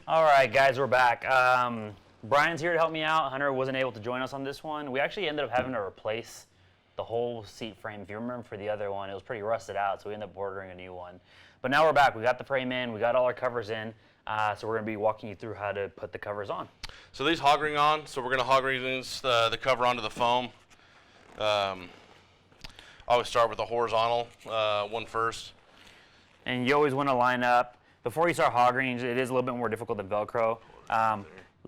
All right, guys, we're back. Brian's here to help me out. Hunter wasn't able to join us on this one. We actually ended up having to replace the whole seat frame. If you remember for the other one, it was pretty rusted out, so we ended up ordering a new one. But now we're back. We got the frame in. We got all our covers in. So we're going to be walking you through how to put the covers on. So these hog ring on. So we're going to hog ring the cover onto the foam. I always start with the horizontal one first. And you always want to line up. Before you start hog ringing, it is a little bit more difficult than Velcro.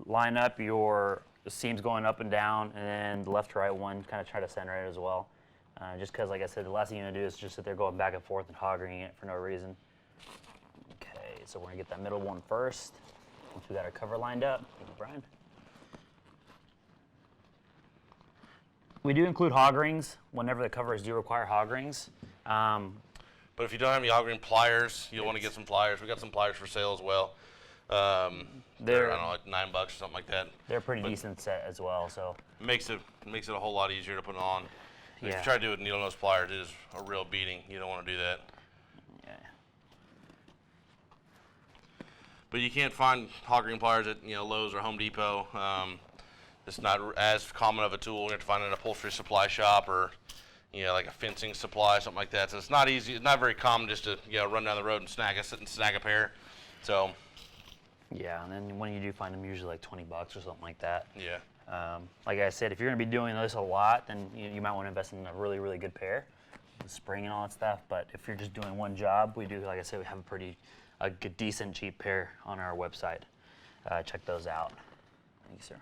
Line up your seams going up and down, and then the left to right one, kind of try to center it as well. Just because, like I said, the last thing you want to do is just sit there going back and forth and hog ringing it for no reason. Okay, so we're going to get that middle one first. Once we got our cover lined up. Thank you, Brian. We do include hog rings whenever the covers do require hog rings. But if you don't have any hog ring pliers, you'll want to get some pliers. We got some pliers for sale as well. They're I don't know, like $9 or something like that. They're a pretty decent set as well. So makes it a whole lot easier to put on. Yeah. If you try to do it with needle nose pliers, it is a real beating. You don't want to do that. Yeah. But you can't find hog ring pliers at Lowe's or Home Depot. It's not as common of a tool. You have to find it in an upholstery supply shop or like a fencing supply, something like that. So it's not easy. It's not very common just to run down the road and snag a pair. So. Yeah, and then when you do find them, usually like $20 or something like that. Yeah. Like I said, if you're going to be doing this a lot, then you might want to invest in a really, really good pair, the spring and all that stuff. But if you're just doing one job, we do, like I said, we have a good, decent, cheap pair on our website. Check those out. Thank you, sir.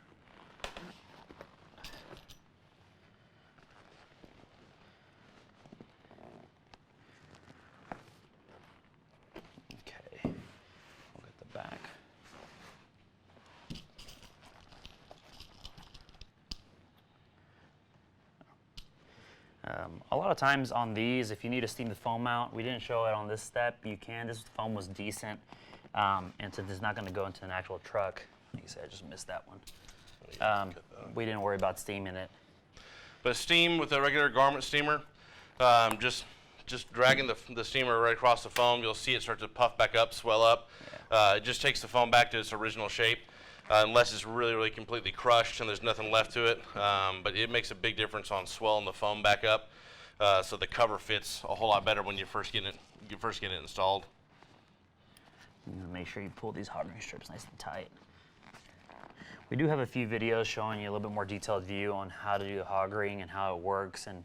Okay, we'll get the back. A lot of times on these, if you need to steam the foam out, we didn't show it on this step. You can. This foam was decent, and since it's not going to go into an actual truck, like I said, I just missed that one. We didn't worry about steaming it. But steam with a regular garment steamer, just dragging the steamer right across the foam, you'll see it start to puff back up, swell up. Yeah. It just takes the foam back to its original shape. Unless it's really, really completely crushed and there's nothing left to it. But it makes a big difference on swelling the foam back up. So the cover fits a whole lot better when you first get it installed. Make sure you pull these hog ring strips nice and tight. We do have a few videos showing you a little bit more detailed view on how to do the hog ring and how it works, and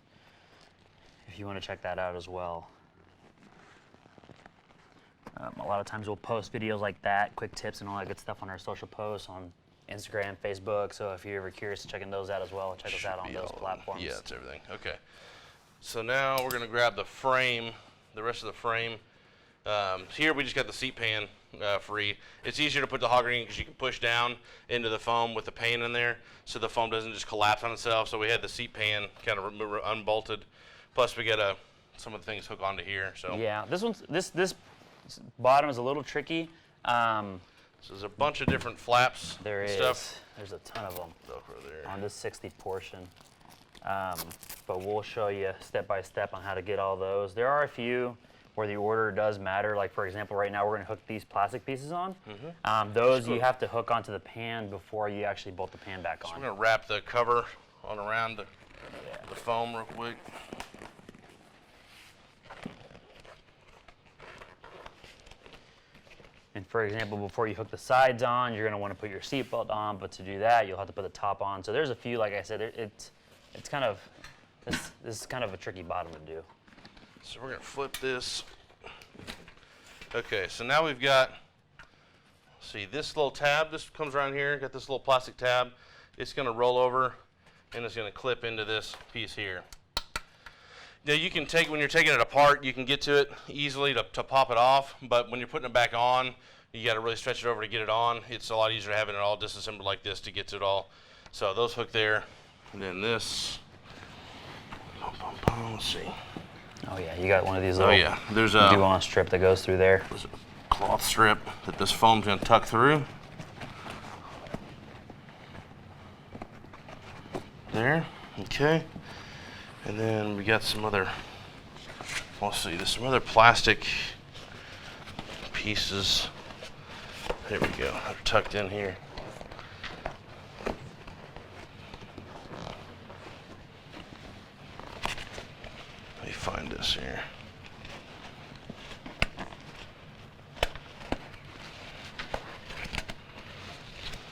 if you want to check that out as well. A lot of times we'll post videos like that, quick tips and all that good stuff on our social posts on Instagram, Facebook. So if you're ever curious, checking those out as well, check us out on those platforms. Yeah, that's everything. Okay. So now we're going to grab the frame, the rest of the frame. Here we just got the seat pan free. It's easier to put the hog ring because you can push down into the foam with the pan in there, so the foam doesn't just collapse on itself. So we had the seat pan kind of unbolted. Plus we got some of the things hook onto here. So yeah, this bottom is a little tricky. So there's a bunch of different flaps. There is. Stuff. There's a ton of them Velcro there. on this 60 portion. But we'll show you step by step on how to get all those. There are a few where the order does matter. Like for example, right now we're going to hook these plastic pieces on. Mm-hmm. Those you have to hook onto the pan before you actually bolt the pan back on. So we're going to wrap the cover on around the foam real quick. And for example, before you hook the sides on, you're going to want to put your seat belt on, but to do that, you'll have to put the top on. So there's a few, like I said, it's kind of, this is kind of a tricky bottom to do. So we're going to flip this. Okay, so now we've got, see this little tab, this comes around here, got this little plastic tab. It's going to roll over and it's going to clip into this piece here. Now you can when you're taking it apart, you can get to it easily to pop it off, but when you're putting it back on, you got to really stretch it over to get it on. It's a lot easier to have it all disassembled like this to get to it all. So those hook there, and then this. Let's see. Oh yeah, you got one of these little there's a do-on strip that goes through there. There's a cloth strip that this foam's going to tuck through. There, okay. And then we got some other, let's see, there's some other plastic pieces. Here go. They're tucked in here. Let me find this here.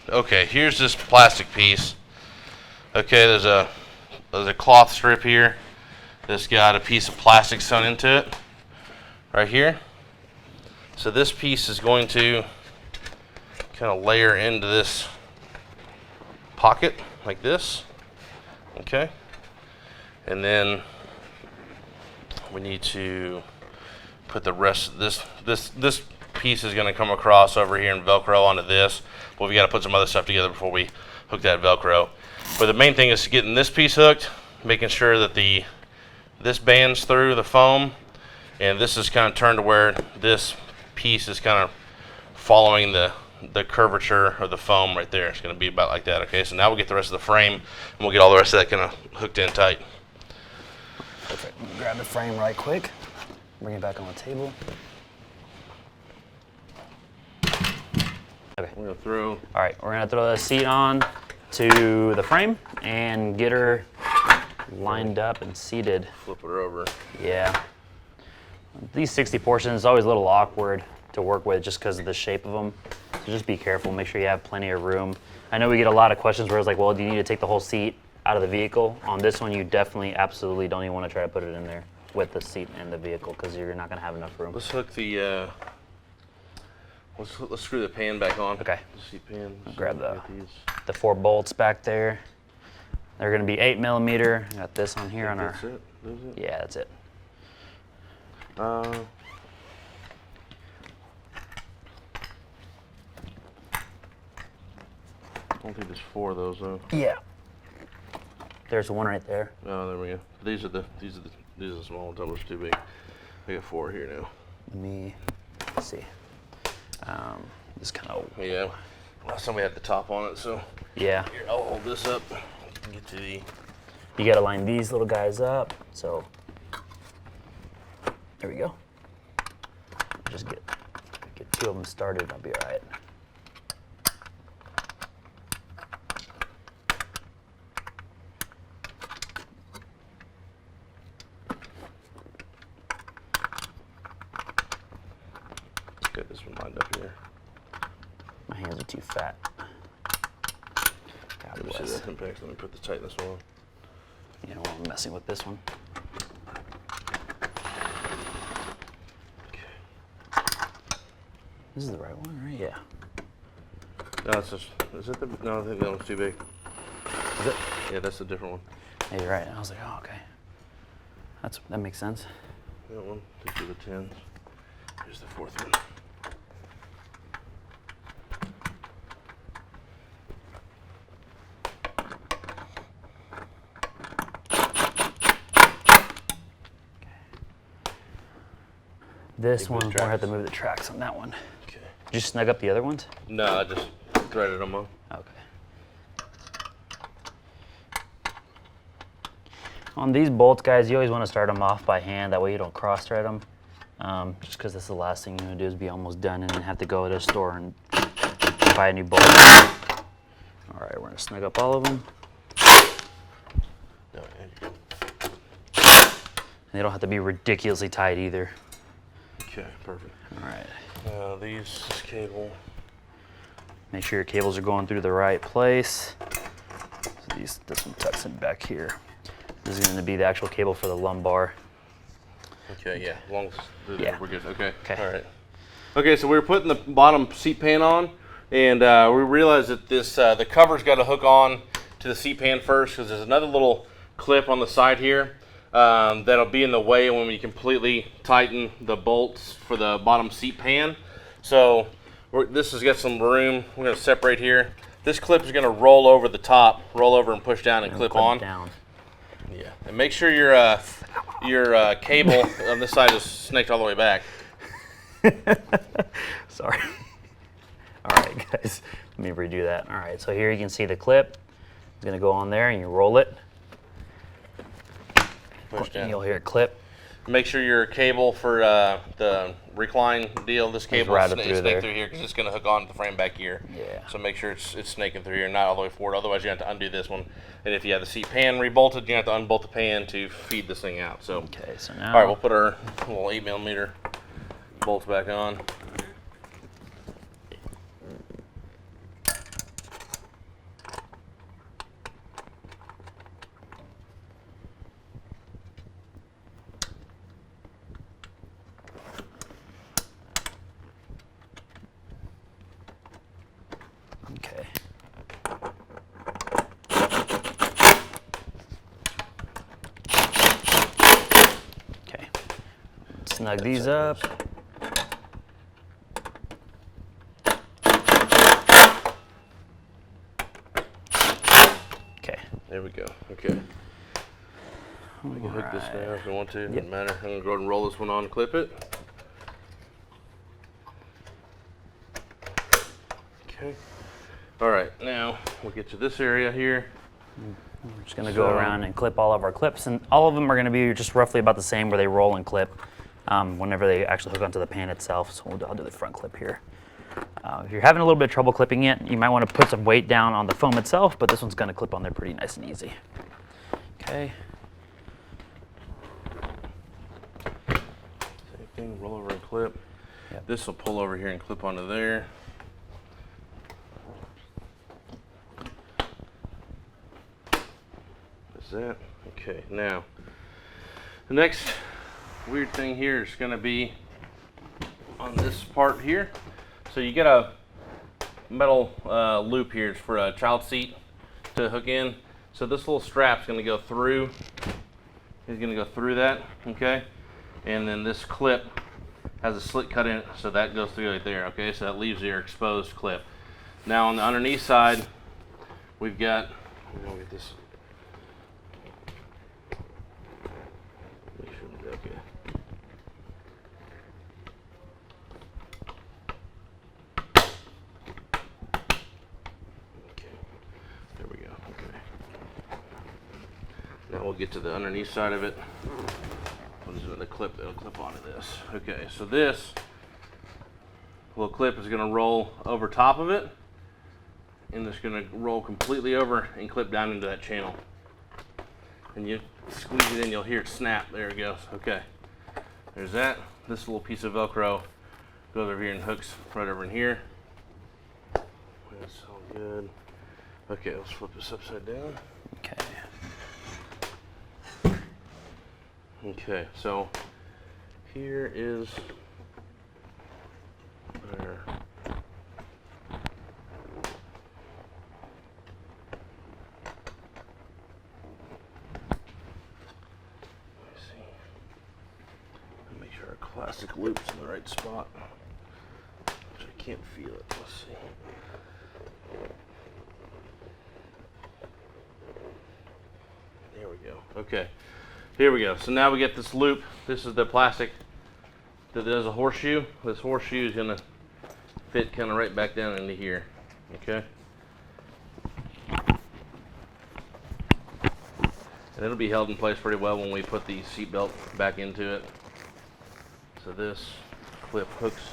Okay, here's this plastic piece. Okay, there's a cloth strip here that's got a piece of plastic sewn into it right here. So this piece is going to kind of layer into this pocket like this. Okay, and then we need to put the rest of this piece is going to come across over here and Velcro onto this, but we got to put some other stuff together before we hook that Velcro. But the main thing is getting this piece hooked, making sure that this bands through the foam, and this is kind of turned to where this piece is kind of following the curvature of the foam right there. It's going to be about like that. Okay, so now we'll get the rest of the frame, and we'll get all the rest of that kind of hooked in tight. Perfect. Grab the frame right quick. Bring it back on the table. Okay. We're going to throw. All right, we're gonna throw the seat on to the frame and get her lined up and seated. Flip her over. Yeah. These 60 portions is always a little awkward to work with just because of the shape of them. So just be careful, make sure you have plenty of room. I know we get a lot of questions where it's like, well, do you need to take the whole seat out of the vehicle? On this one, you definitely, absolutely don't even want to try to put it in there with the seat and the vehicle because you're not gonna have enough room. Let's hook the, let's screw the pan back on. Okay. The seat pan. Grab the 4 bolts back there. They're gonna be 8mm. Got this on here on our. That's it? Yeah, that's it. I don't think there's 4 of those though. Yeah. There's one right there. Oh, there we go. These are the small ones. That was too big. I got 4 here now. Let me see. Just kind of. Yeah. Last time we had the top on it, so Yeah. here, I'll hold this up and get to the. You gotta line these little guys up. So there we go. Just get 2 of them started. I'll be all right. Get this one lined up here. My hands are too fat. God Let me see bless. that impact. Let me put the tightness on. You know, I'm messing with this one. This is the right one, right? Yeah. No, it's just. Is it the? No, I think that one's too big. Is it? Yeah, that's a different one. Yeah, you're right. I was like, oh, okay. That makes sense. That one. These are the 10s. Here's the 4th one. This Move one, the we'll have to tracks. move the tracks on that one. Okay. Did you snug up the other ones? No, I just threaded them on. Okay. On these bolts, guys, you always want to start them off by hand. That way you don't cross-thread them. Just because that's the last thing you want to do is be almost done and then have to go to the store and buy a new bolt. All right, we're going to snug up all of them. No, yeah, you're And they don't have to be ridiculously tight either. good. Okay, perfect. All right. This cable. Make sure your cables are going through the right place. So this one tucks in back here. This is going to be the actual cable for the lumbar. Okay, yeah, as long as Yeah. we're good. Okay. Okay. All right. Okay, so we were putting the bottom seat pan on, and we realized that this the cover's got to hook on to the seat pan first because there's another little clip on the side here that'll be in the way when we completely tighten the bolts for the bottom seat pan. So this has got some room. We're going to separate here. This clip is going to roll over the top, roll over and push down and clip on. Down. Yeah, and make sure your cable on this side is snaked all the way back. Sorry. All right, guys, let me redo that. All right, so here you can see the clip. It's gonna go on there and you roll it. Push down. You'll hear it clip. Make sure your cable for the recline deal, this cable is routed through snaked there. through here because it's going to hook onto the frame back here. Yeah. So make sure it's snaking through here, not all the way forward. Otherwise, you have to undo this one. And if you have the seat pan rebolted, you have to unbolt the pan to feed this thing out. So, Okay, so now. all right, we'll put our little 8mm bolts back on. Okay. Okay. Snug these up. Okay. There we go. Okay. We can hook this now if we want to. Doesn't matter. I'm gonna go ahead and roll this one on, clip it. Okay. All right. Now we'll get to this area here. We're just gonna go around and clip all of our clips, and all of them are gonna be just roughly about the same where they roll and clip whenever they actually hook onto the pan itself. So I'll do the front clip here. If you're having a little bit of trouble clipping it, you might want to put some weight down on the foam itself, but this one's gonna clip on there pretty nice and easy. Okay. Same thing. Roll over and clip. Yep. This will pull over here and clip onto there. That. Okay, now the next weird thing here is going to be on this part here. So you get a metal loop here for a child seat to hook in. So this little strap's going to go through. It's going to go through that, okay? And then this clip has a slit cut in it, so that goes through right there, okay? So that leaves your exposed clip. Now on the underneath side, we've got. Let me get this. We'll get to the underneath side of it. We'll just the clip that'll clip onto this. Okay, so this little clip is going to roll over top of it, and it's going to roll completely over and clip down into that channel. And you squeeze it in, you'll hear it snap. There it goes. Okay, there's that. This little piece of Velcro goes over here and hooks right over in here. That's all good. Okay, let's flip this upside down. Okay. Okay, so here is our make sure our classic loop's in the right spot. Which I can't feel it. Let's see. There we go. Okay. Here we go. So now we get this loop. This is the plastic that does a horseshoe. This horseshoe is going to fit kind of right back down into here. Okay. And it'll be held in place pretty well when we put the seat belt back into it. So this clip hooks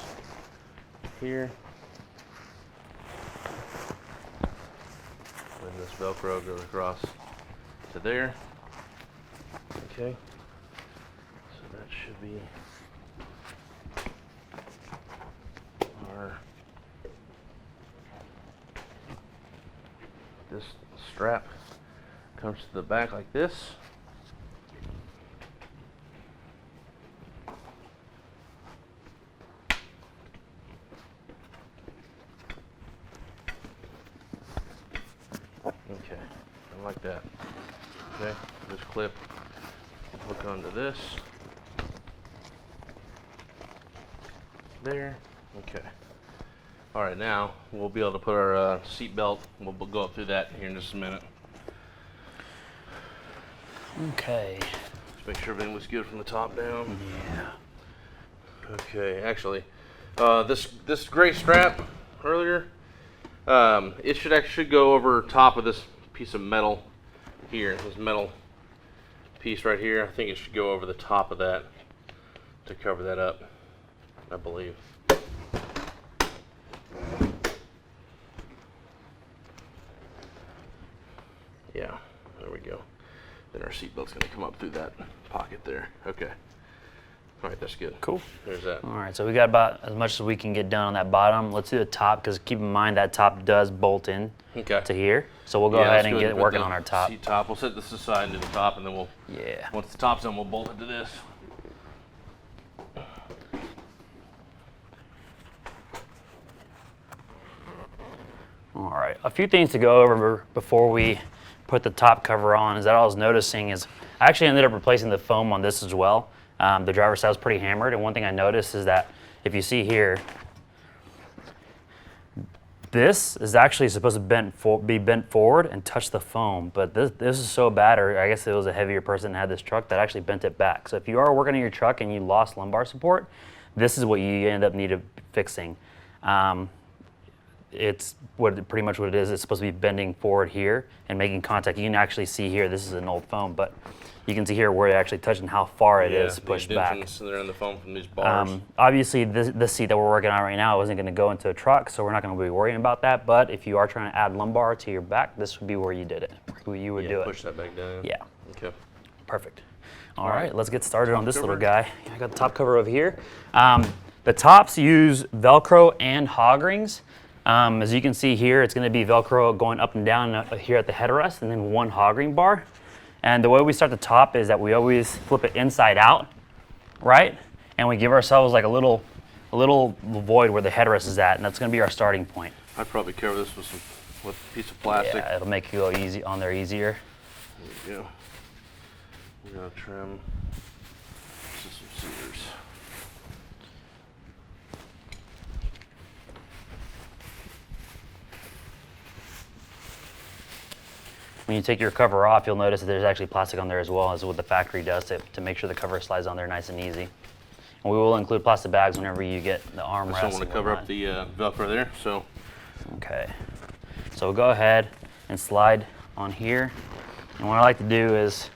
here. And this Velcro goes across to there. Okay, so that should be our, this strap comes to the back like this. Okay, I like that. Okay, this clip. Hook onto this. There. Okay. All right, now we'll be able to put our seat belt. We'll go up through that here in just a minute. Okay. Just make sure everything looks good from the top down. Yeah. Okay, actually, this gray strap earlier, it should go over top of this piece of metal here. This metal piece right here. I think it should go over the top of that. to cover that up, I believe. Yeah, there we go. Then our seat belt's gonna come up through that pocket there. Okay. All right, that's good. Cool. There's that. All right, so we got about as much as we can get done on that bottom. Let's do the top, because keep in mind that top does bolt in to here. So we'll go ahead and get working on our top. Seat top. We'll set this aside and do the top, and then we'll. Yeah. Once the top's done, we'll bolt it to this. All right, a few things to go over before we put the top cover on is that I was noticing is I actually ended up replacing the foam on this as well. The driver's side was pretty hammered, and one thing I noticed is that if you see here, this is actually supposed to be bent forward and touch the foam, but this is so bad, or I guess it was a heavier person that had this truck that actually bent it back. So if you are working on your truck and you lost lumbar support, this is what you end up needing fixing. It's pretty much what it is. It's supposed to be bending forward here and making contact. You can actually see here, this is an old foam, but you can see here where it actually touched and how far it is pushed back. They're in the foam from these bars. Obviously, this seat that we're working on right now isn't going to go into a truck, so we're not going to be worrying about that. But if you are trying to add lumbar to your back, this would be where you did it, where you would do it. Push that back down. Yeah. Okay. Perfect. All right, let's get started on this little guy. I got the top cover over here. The tops use Velcro and hog rings. As you can see here, it's going to be Velcro going up and down here at the headrest, and then one hog ring bar. And the way we start the top is that we always flip it inside out, right? And we give ourselves like a little void where the headrest is at, and that's going to be our starting point. I'd probably cover this with a piece of plastic. Yeah, it'll make you go easy on there easier. There you go. We're going to trim some scissors. When you take your cover off, you'll notice that there's actually plastic on there as well as what the factory does to make sure the cover slides on there nice and easy. And we will include plastic bags whenever you get the armrest. I just don't want to cover up the Velcro there, so. Okay. So we'll go ahead and slide on here. And what I like to do is,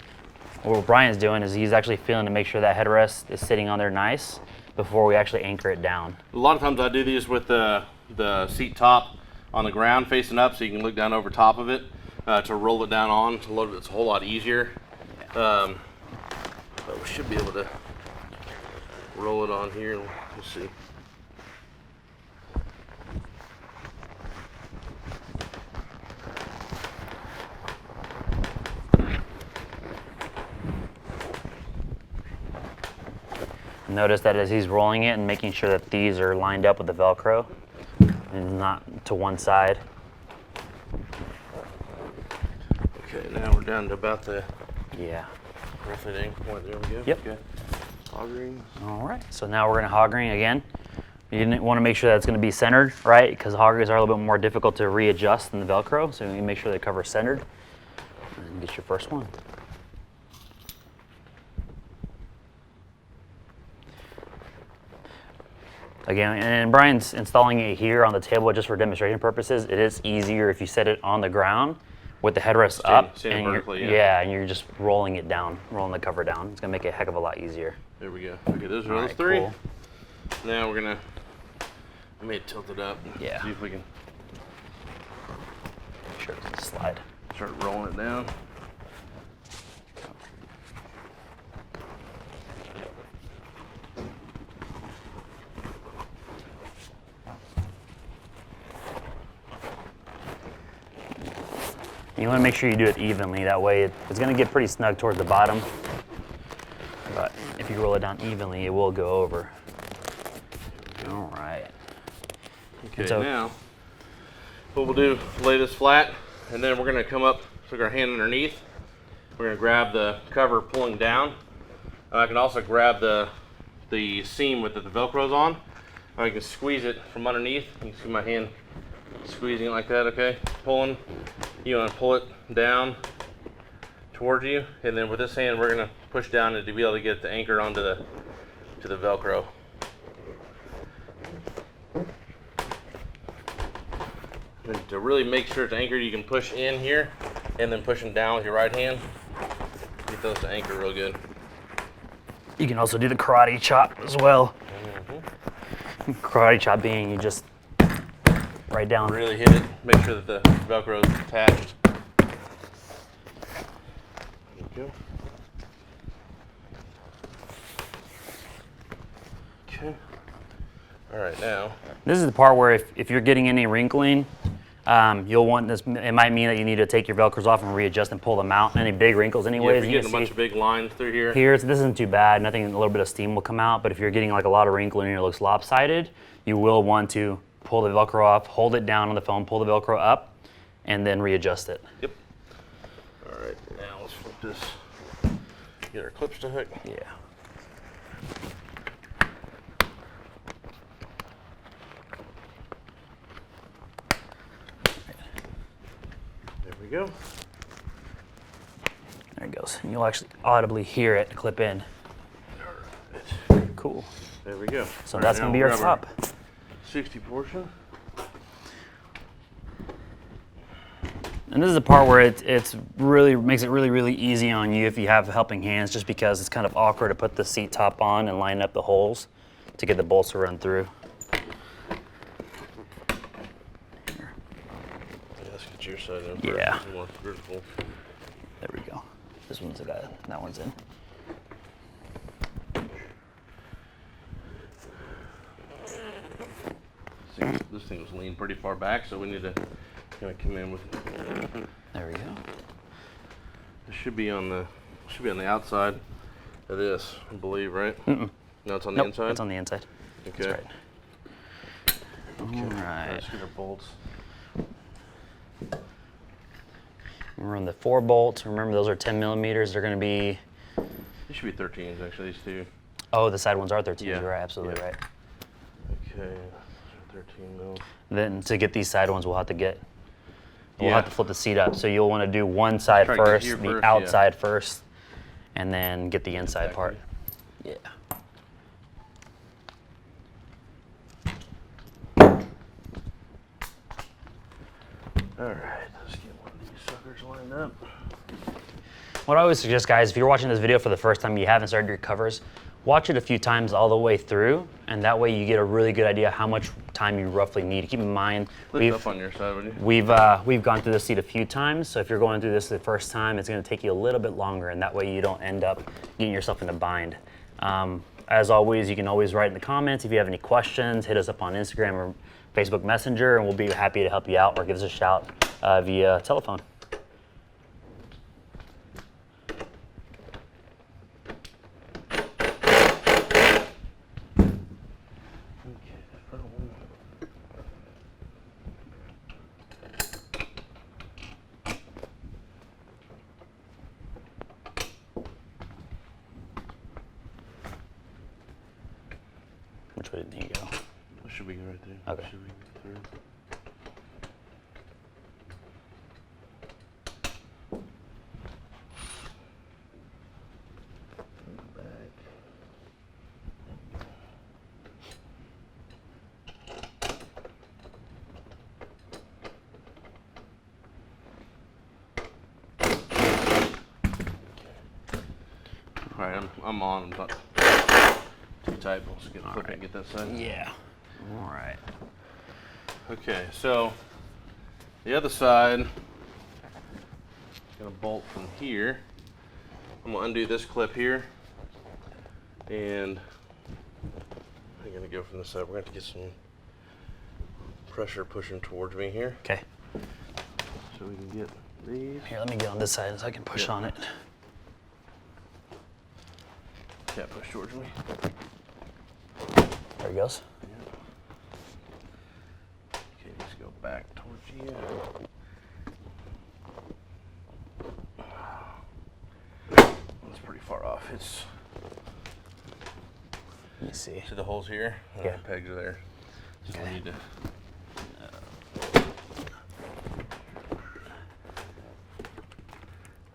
what Brian's doing is he's actually feeling to make sure that headrest is sitting on there nice before we actually anchor it down. A lot of times I do these with the seat top on the ground facing up so you can look down over top of it. To roll it down on, it's a whole lot easier. But we should be able to roll it on here. Let's see. Notice that as he's rolling it and making sure that these are lined up with the Velcro and not to one side. Okay, now we're down to about the roughly the anchor point. There we go. Yep. Okay. Hog rings. All right, so now we're going to hog ring again. You want to make sure that it's going to be centered, right? Because hog rings are a little bit more difficult to readjust than the Velcro, so you make sure the cover's centered. And get your first one. Again, and Brian's installing it here on the table just for demonstration purposes. It is easier if you set it on the ground with the headrest up, and vertically, and you're just rolling it down, rolling the cover down. It's gonna make it a heck of a lot easier. There we go. Okay, those are those three. Cool. Now we're gonna, I may tilt it up. Yeah. See if we can. Make sure it doesn't slide. Start rolling it down. You want to make sure you do it evenly. That way it's going to get pretty snug towards the bottom. But if you roll it down evenly, it will go over. All right. Okay, so now what we'll do, lay this flat, and then we're going to come up, stick our hand underneath. We're going to grab the cover pulling down. I can also grab the seam with the Velcro's on. I can squeeze it from underneath. You can see my hand squeezing it like that, okay? Pulling. You want to pull it down towards you, and then with this hand we're going to push down to be able to get the anchor onto the Velcro. And to really make sure it's anchored, you can push in here and then push them down with your right hand. Get those to anchor real good. You can also do the karate chop as well. Karate chop being you just right down. Really hit it. Make sure that the Velcro is attached. There you go. Okay. All right, now. This is the part where if you're getting any wrinkling, you'll want this. It might mean that you need to take your Velcros off and readjust and pull them out. Any big wrinkles, anyways. Yeah, if you're getting a bunch of big lines through here. Here, so this isn't too bad. Nothing. A little bit of steam will come out. But if you're getting like a lot of wrinkling and it looks lopsided, you will want to pull the Velcro off, hold it down on the phone, pull the Velcro up, and then readjust it. Yep. All right, now let's flip this. Get our clips to hook. Yeah. There we go. There it goes. And you'll actually audibly hear it clip in. Cool. There we go. So All that's right, going to be now our we'll grab top. 60 portion. And this is the part where it's really makes it really easy on you if you have helping hands, just because it's kind of awkward to put the seat top on and line up the holes to get the bolts to run through. Yeah, let's get your side in first. Yeah. More vertical. There we go. This one's the guy. That one's in. This thing was leaned pretty far back, so we need to kind of come in with. There we go. It should be on the outside of this, I believe, right? Mm-mm. No, it's on the Nope, inside. it's on the inside. Okay. That's right. Okay. All right. Let's get our bolts. We're on the 4 bolts. Remember, those are 10 millimeters. They're going to be. These should be 13s, actually. These two. Oh, the side ones are 13s. Yeah. You're right. Absolutely Yeah. right. Okay. 13 mil. Then to get these side ones, we'll have to Yeah. have to flip the seat up. So you'll want to do one side Try to get first, here the first, yeah. outside first, and then get the inside Exactly. part. Yeah. All right. Let's get one of these suckers lined up. What I always suggest, guys, if you're watching this video for the first time, you haven't started your covers, watch it a few times all the way through, and that way you get a really good idea how much time you roughly need. Keep in mind, Lift up on your side, would you? we've gone through this seat a few times, so if you're going through this the first time, it's going to take you a little bit longer, and that way you don't end up getting yourself in a bind. As always, you can always write in the comments if you have any questions. Hit us up on Instagram or Facebook Messenger, and we'll be happy to help you out, or give us a shout via telephone. Which way did he go? Should be right there. Okay. Should be through. All right, I'm on. I'm not too tight. We'll just get flip it and get that side. Yeah. All right. Okay, so the other side, gonna bolt from here. I'm gonna undo this clip here, and I'm gonna go from this side. We're gonna have to get some pressure pushing towards me here, Okay. so we can get these. Here, let me get on this side so I can push on it. Yeah, push towards me. There he goes. Okay, just go back towards you. That's pretty far off. It's Let me see. see the holes here. Yeah. The pegs are there. So we need to.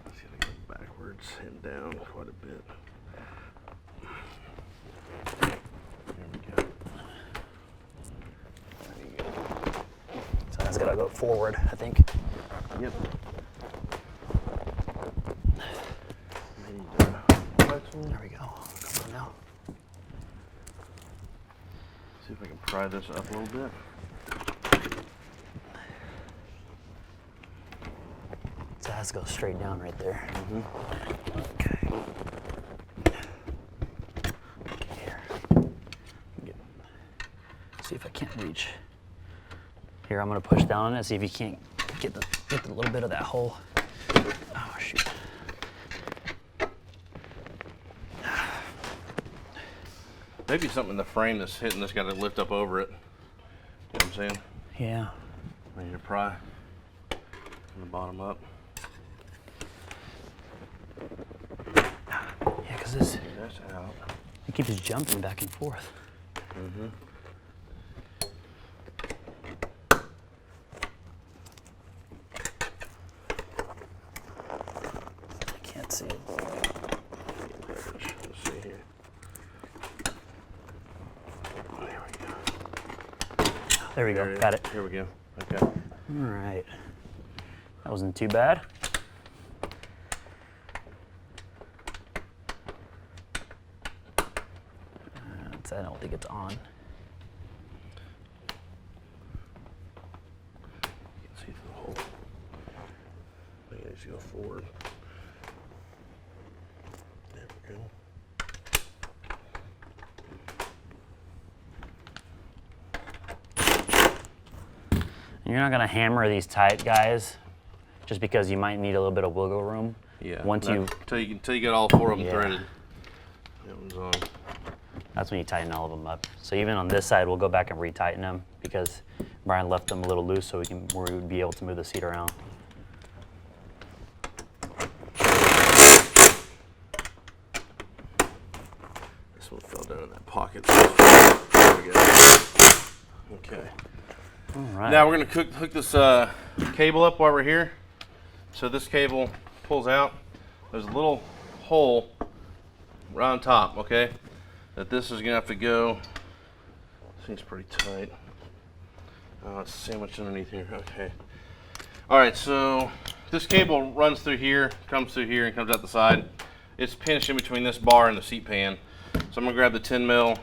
Let's gotta go backwards and down quite a bit. There we go. So that's gotta go forward, I think. Yep. There we go. Come now. See if I can pry this up a little bit. So it has to go straight down right there. Okay. Here. See if I can't reach. Here, I'm gonna push down on it, see if you can't get the little bit of that hole. Oh shoot. Maybe something in the frame that's hitting this got to lift up over it. You know what I'm saying? Yeah. I need to pry from the bottom up. Yeah, because this, That's out. it keeps jumping back and forth. I can't see it. Let's see here. There we go, got it. Here we go. Okay. All right. That wasn't too bad. I don't think it's on. You can see through the hole. I think I just go forward. There we go. You're not gonna hammer these tight, guys, just because you might need a little bit of wiggle room. Yeah. Until you get all four of them Yeah. threaded. That one's on. That's when you tighten all of them up. So even on this side, we'll go back and retighten them because Brian left them a little loose so we would be able to move the seat around. This one fell down in that pocket. There we go. Okay. All right. Now we're gonna hook this cable up while we're here. So this cable pulls out. There's a little hole right on top, okay? That this is gonna have to go. Seems pretty tight. Oh, it's sandwiched underneath here. Okay. All right, so this cable runs through here, comes through here, and comes out the side. It's pinched in between this bar and the seat pan. So I'm gonna grab the 10 mil.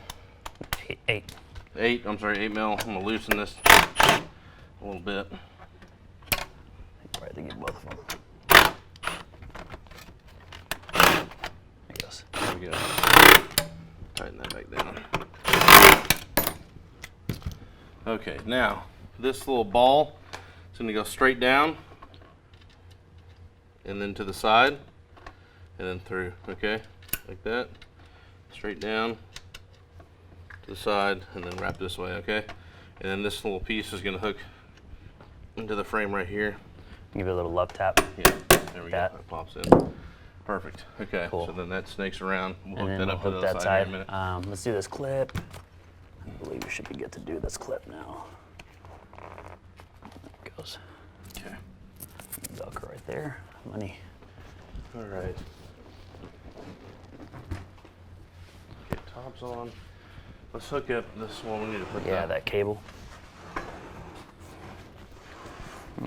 8. 8 mil. I'm gonna loosen this a little bit. Right, they get both of them. There it goes. There we go. Tighten that back down. Okay, now this little ball is going to go straight down and then to the side and then through, okay? Like that. Straight down to the side and then wrap this way, okay? And then this little piece is going to hook into the frame right here. Give it a little love tap. Yeah, there we go. That. That pops in. Perfect. Okay, Cool. so then that snakes around. We'll And hook then that we'll up to hook the that side in a side. minute. Let's do this clip. I believe we should be good to do this clip now. There it goes. Okay. Velcro right there. Money. All right. Get tops on. Let's hook up this one. We need to put Yeah, that cable.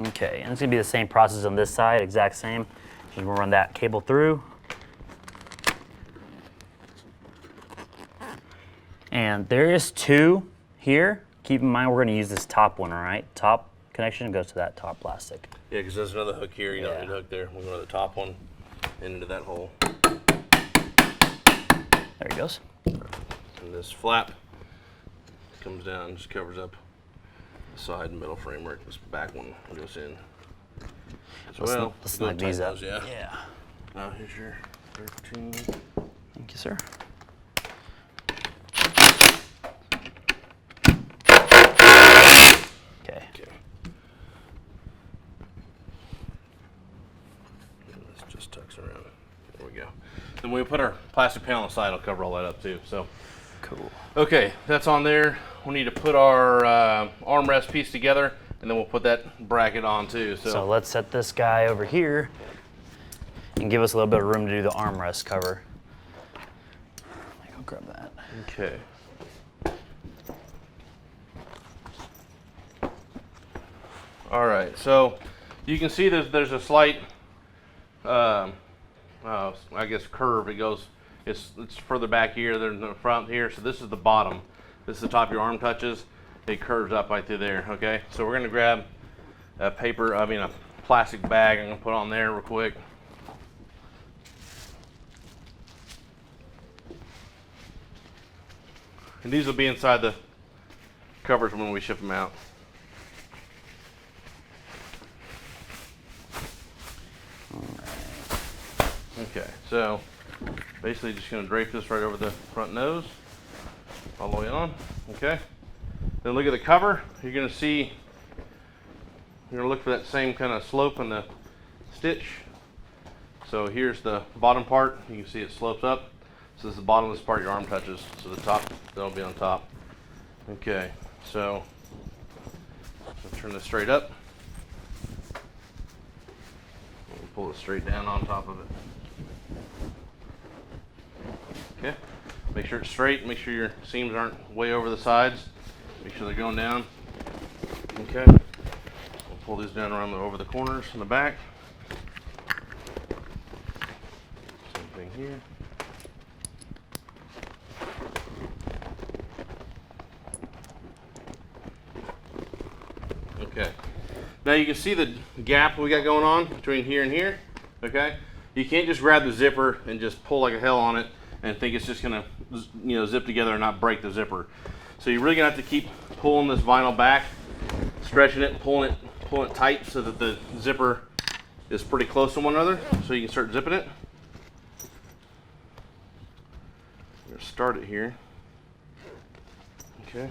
Okay, and it's gonna be the same process on this side, exact same. Just gonna run that cable through. And there is 2 here. Keep in mind we're gonna use this top one, all right? Top connection goes to that top plastic. Yeah, because there's another hook here. You don't Yeah. need to hook there. We'll go to the top one and into that hole. There it goes. And this flap comes down and just covers up the side and middle framework. This back one goes in as well. Let's Go snug these tighten up. those, yeah. Yeah. Now here's your 13. Thank you, sir. Okay. Okay. And this just tucks around. There we go. Then when we put our plastic panel aside, it'll cover all that up too. So, Cool. okay, that's on there. We need to put our armrest piece together, and then we'll put that bracket on too. So let's set this guy over here and give us a little bit of room to do the armrest cover. I'll grab that. Okay. All right, so you can see there's a slight, I guess curve. It It's further back here than the front here. So this is the bottom. This is the top your arm touches. It curves up right through there, okay? So we're gonna grab a plastic bag I'm gonna put on there real quick. And these will be inside the covers when we ship them out. Okay, so basically just gonna drape this right over the front nose, all the way on, okay? Then look at the cover. You're gonna see, you're gonna look for that same kind of slope in the stitch. So here's the bottom part. You can see it slopes up. So this is the bottom of this part your arm touches. So the top, that'll be on top. Okay, so I'll turn this straight up. We'll pull it straight down on top of it. Okay, make sure it's straight. Make sure your seams aren't way over the sides. Make sure they're going down. Okay, we'll pull these down around over the corners in the back. Same thing here. Okay, now you can see the gap we got going on between here and here. Okay, you can't just grab the zipper and just pull like a hell on it and think it's just gonna, zip together and not break the zipper. So you're really gonna have to keep pulling this vinyl back, stretching it, pulling it tight so that the zipper is pretty close to one another, so you can start zipping it. I'm gonna start it here. Okay.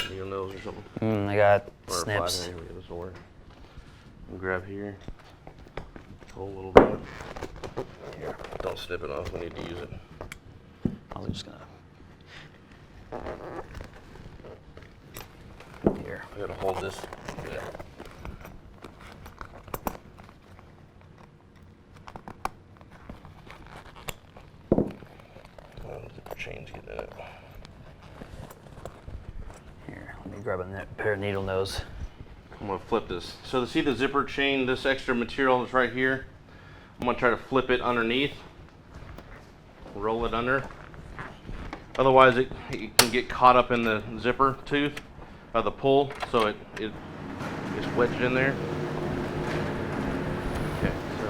Needle nose or something. I got or snips. Here we go, this will work. And grab here. Pull a little bit. Here, don't snip it off. We need to use it. I was just gonna. Here. I gotta hold this. Yeah. Zipper chains get in it. Here, let me grab a pair of needle nose. I'm gonna flip this. So to see the zipper chain, this extra material that's right here, I'm gonna try to flip it underneath, roll it under. Otherwise it can get caught up in the zipper tooth of the pull, so it gets wedged in there. Okay, so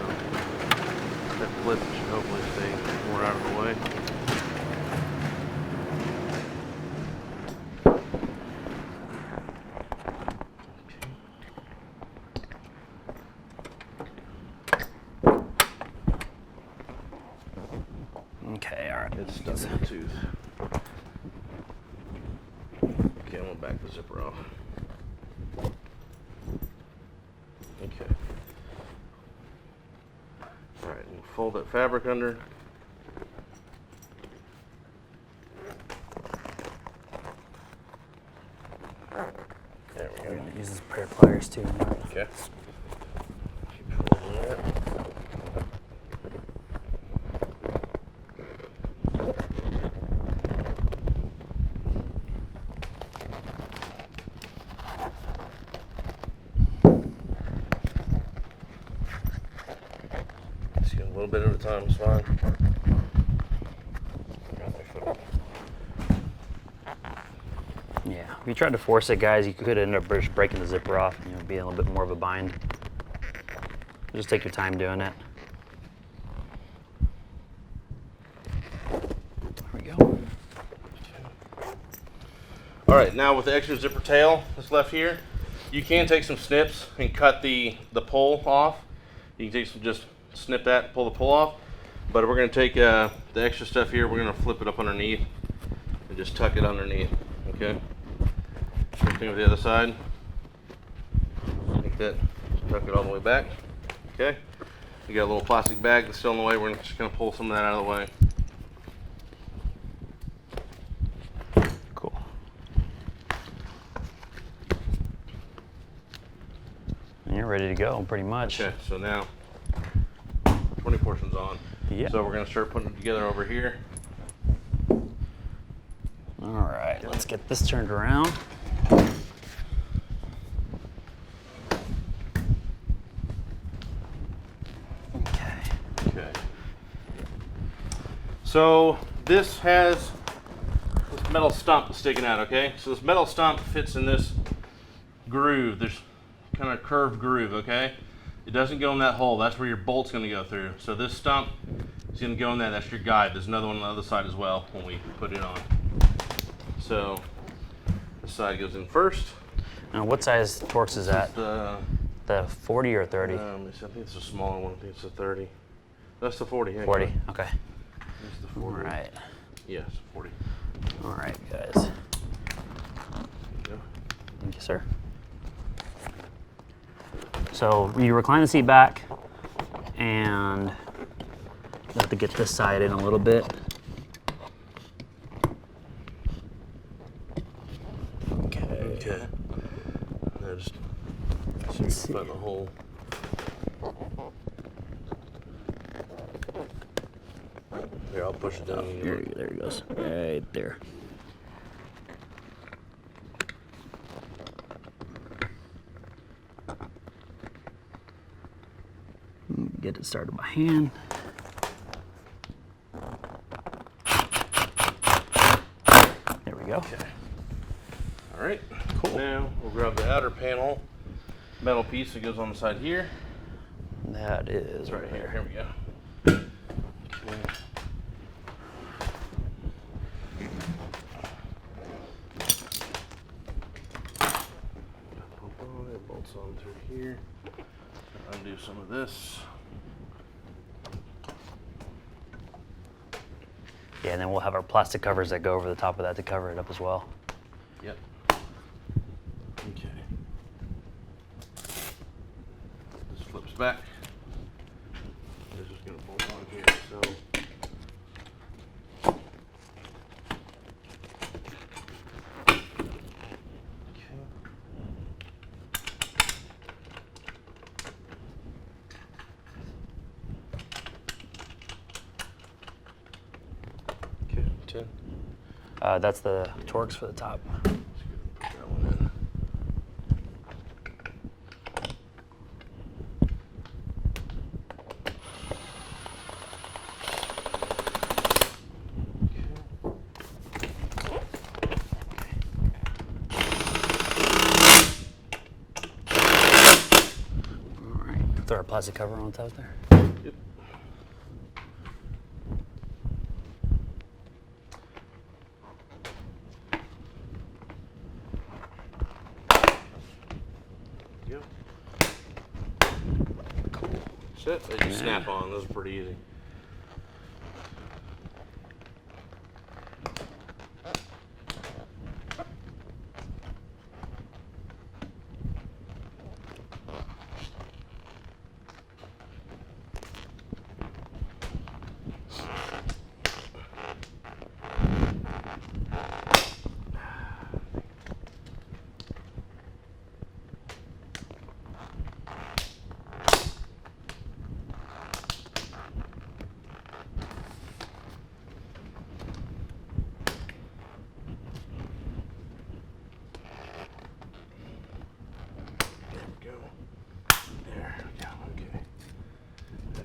that flip should hopefully stay more out of the way. Okay, all right. It's stuck in the tooth. Okay, I'm gonna back the zipper off. Okay. All right, and fold that fabric under. There we We're go. gonna use this pair of pliers too. Okay. Keep folding that. Just get a little bit at a time, it's fine. Yeah, if you tried to force it, guys, you could end up just breaking the zipper off and be a little bit more of a bind. Just take your time doing it. There we go. All right, now with the extra zipper tail that's left here, you can take some snips and cut the pull off. You can take some, just snip that, pull the pull off. But we're gonna take the extra stuff here, we're gonna flip it up underneath and just tuck it underneath, okay? Same thing with the other side. Like that, just tuck it all the way back, okay? You got a little plastic bag that's still in the way, we're just gonna pull some of that out of the way. Cool. And you're ready to go, pretty much. Okay, so now 20 portions on. Yeah. So we're gonna start putting it together over here. All right, let's get this turned around. So this has this metal stump sticking out, okay? So this metal stump fits in this groove. There's kind of curved groove, okay? It doesn't go in that hole. That's where your bolt's gonna go through. So this stump is gonna go in there. That's your guide. There's another one on the other side as well when we put it on. So this side goes in first. Now, what size Torx is that? The 40 or 30? I think it's a smaller one. I think it's a 30. That's the 40. 40, okay. That's the 40. All right. Yes, 40. All right, guys. Yeah. Thank you, sir. So you recline the seat back, and you have to get this side in a little bit. Okay. Okay. Now just find the hole. Here, I'll push it down. There it goes. Right there. Get it started by hand. There we go. Okay. All right. Cool. Now we'll grab the outer panel metal piece that goes on the side here. That is Right here. Here we go. Okay. Bolts on through here. Undo some of this. Yeah, and then we'll have our plastic covers that go over the top of that to cover it up as well. Yep. Okay. This flips back. This is going to bolt on here. So. Okay. 10. That's the Torx for the top. Let's put that one in. All right. Throw our plastic cover on top there. Yep. Yep. Cool. That's it. They just snap on. Those are pretty easy.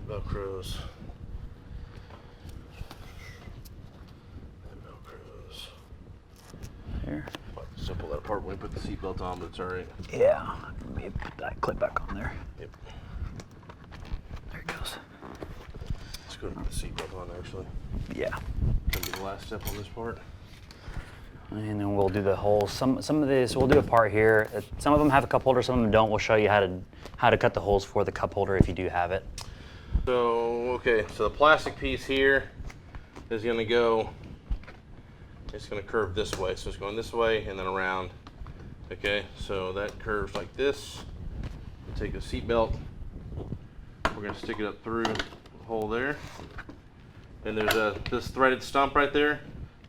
Velcros. And Velcros. There. Still pull that apart when we put the seatbelt on, but it's all right. Yeah. Let me put that clip back on there. Yep. There it goes. Let's go to put the seatbelt on, actually. Yeah. That'll be the last step on this part. And then we'll do the holes. Some of this, we'll do a part here. Some of them have a cup holder, some of them don't. We'll show you how to cut the holes for the cup holder if you do have it. So, okay, so the plastic piece here is going to go, it's going to curve this way. So it's going this way and then around. Okay, so that curves like this. We'll take the seat belt. We're going to stick it up through the hole there. And there's this threaded stump right there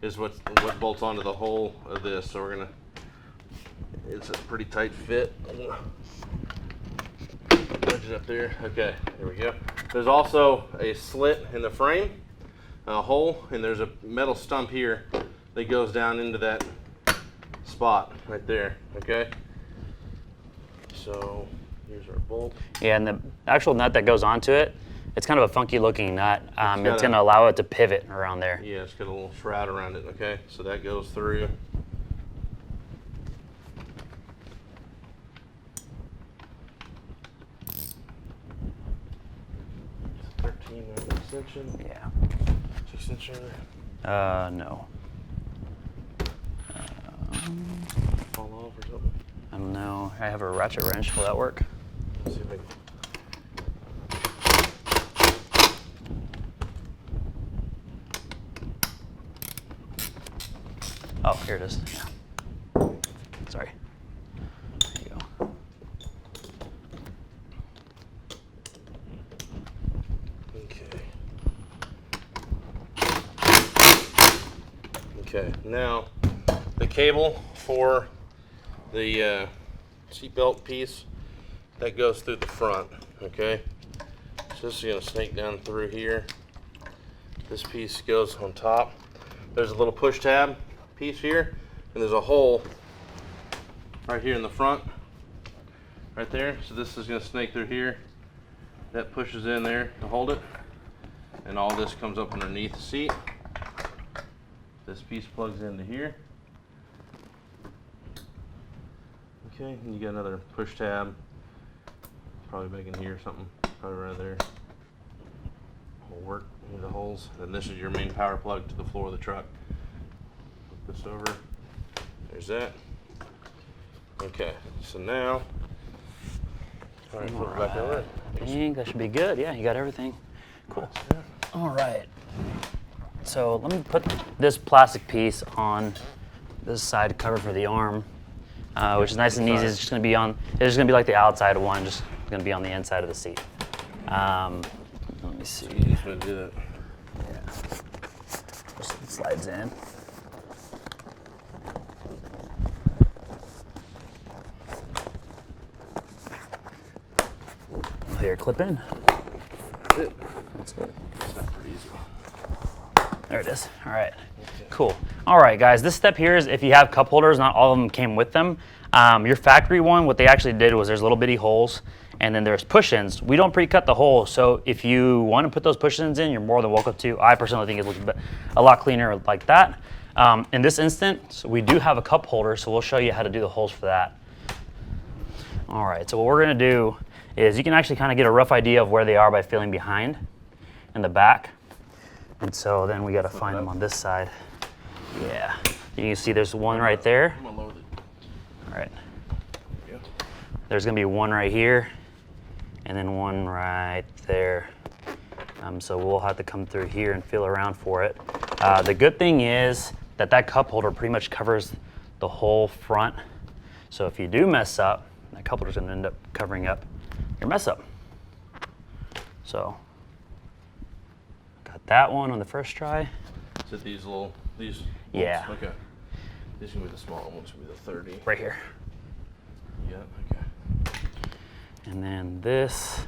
is what bolts onto the hole of this. So we're going to, it's a pretty tight fit. Wedge it up there. Okay, there we go. There's also a slit in the frame, a hole, and there's a metal stump here that goes down into that spot right there. Okay. So here's our bolt. Yeah, and the actual nut that goes onto it It's kind of a funky looking nut. It's got going to allow it to pivot around there. Yeah, it's got a little shroud around it, okay? So that goes through. It's 13 extension. Yeah. 6 inch. No. Fall off or something. I don't know. I have a ratchet wrench. Will that work? Let's see if I can. Oh, here it is. Yeah. Sorry. There you go. Okay. Okay, now the cable for the seatbelt piece that goes through the front, okay? So this is gonna snake down through here. This piece goes on top. There's a little push tab piece here, and there's a hole right here in the front, right there. So this is gonna snake through here. That pushes in there to hold it, and all this comes up underneath the seat. This piece plugs into here. Okay, and you got another push tab, probably back in here or something, probably right there. Will work with the holes. And this is your main power plug to the floor of the truck. Flip this over. There's that. Okay, so now, all right, flip it back over. I think that should be good. Yeah, you got everything. Cool. All right. So let me put this plastic piece on this side cover for the arm, which is nice and easy. It's just going to be on. It's just going to be like the outside one, just going to be on the inside of the seat. Let me see. Just want to do that. Yeah. Just it slides in. Here, clip in. That's it. That's it. It's not pretty easy. There it is. All right. Cool. All right, guys. This step here is if you have cup holders, not all of them came with them. Your factory one, what they actually did was there's little bitty holes, and then there's push-ins. We don't pre-cut the holes, so if you want to put those push-ins in, you're more than welcome to. I personally think it looks a lot cleaner like that. In this instance, we do have a cup holder, so we'll show you how to do the holes for that. All right. So what we're going to do is you can actually kind of get a rough idea of where they are by feeling behind in the back. And so then we got to find them on this side. Yeah. You can see there's one right there. I'm gonna load it. All right. Yeah. There's going to be one right here and then one right there. So we'll have to come through here and feel around for it. The good thing is that that cup holder pretty much covers the whole front. So if you do mess up, that cup holder is going to end up covering up your mess up. So got that one on the first try. Is it these little, these? Yeah. Ones? Okay. These can be the small ones, can be the 30. Right here. Yeah, okay. And then this.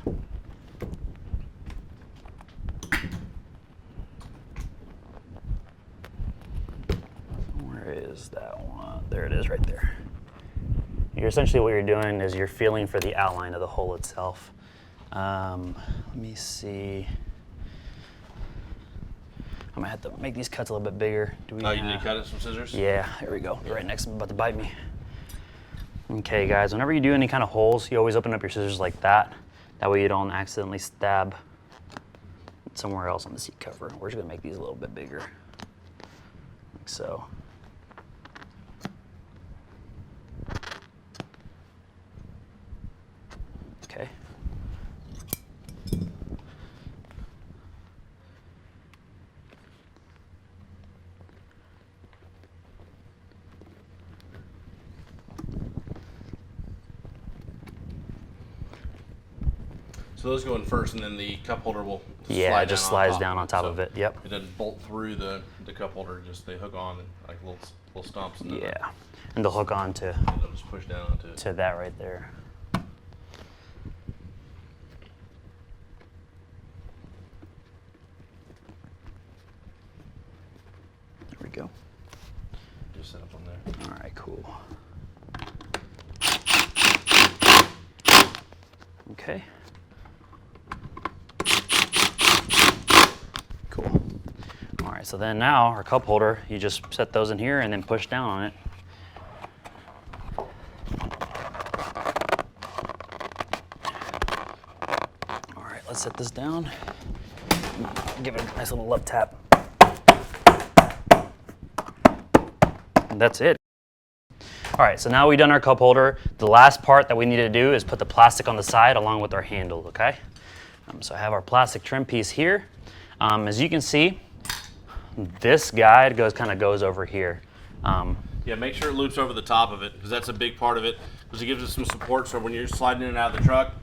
Where is that one? There it is right there. You're essentially what you're doing is you're feeling for the outline of the hole itself. Let me see. I might have to make these cuts a little bit bigger. Do we? Oh, you need to cut it with some scissors? Yeah, there we go. Right next to me, about to bite me. Okay, guys, whenever you do any kind of holes, you always open up your scissors like that. That way you don't accidentally stab somewhere else on the seat cover. We're just gonna make these a little bit bigger, like so. Okay. So those go in first, and then the cup holder will Yeah, it just slides top down on top So of it. Yep. It doesn't bolt through the cup holder; just they hook on like little stumps. And then Yeah, and they'll hook on to they'll just push down onto it. that right there. There we go. Just set up on there. All right, cool. Okay. Cool. All right, so then now our cup holder, you just set those in here and then push down on it. All right, let's set this down. Give it a nice little love tap. And that's it. All right, so now we've done our cup holder. The last part that we need to do is put the plastic on the side along with our handle, okay? So I have our plastic trim piece here. As you can see, this guide kind of goes over here. Yeah, make sure it loops over the top of it, because that's a big part of it, because it gives us some support. So when you're sliding in and out of the truck,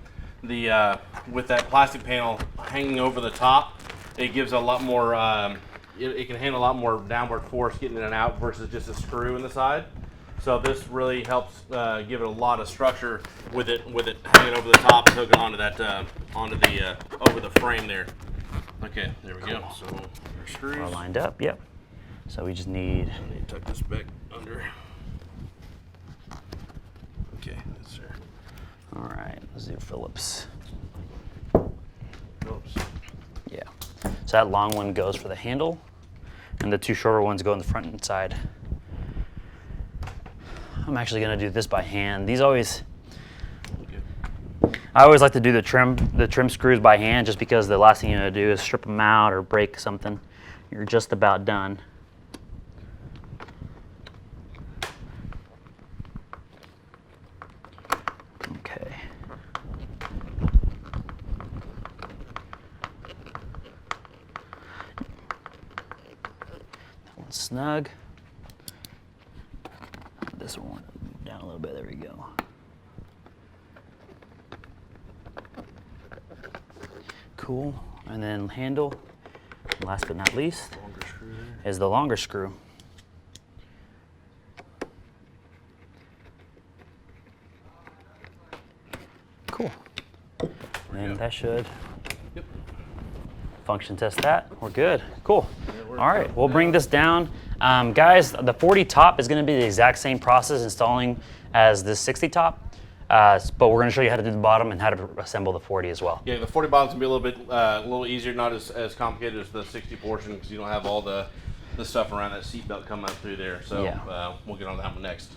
with that plastic panel hanging over the top, it gives a lot more. It can handle a lot more downward force getting in and out versus just a screw in the side. So this really helps give it a lot of structure with it hanging over the top and hooking onto that over the frame there. Okay, there we go. So our screws All lined up, yep. So we just need. I need to tuck this back under. Okay, that's there. All right, let's do Phillips. Oops. Yeah. So that long one goes for the handle, and the two shorter ones go in the front and side. I'm actually gonna do this by hand. These always, I always like to do the trim screws by hand, just because the last thing you're gonna do is strip them out or break something. You're just about done. Okay. That one's snug. This one down a little bit. There we go. Cool. And then handle, last but not least, is the longer screw. Cool. And that should function test that. We're good. Cool. All right, we'll bring this down. Guys, the 40 top is going to be the exact same process installing as the 60 top, but we're going to show you how to do the bottom and how to assemble the 40 as well. Yeah, the 40 bottom's gonna be a little easier, not as complicated as the 60 portion, because you don't have all the stuff around that seat belt coming up through there. So Yeah. we'll get on that one next.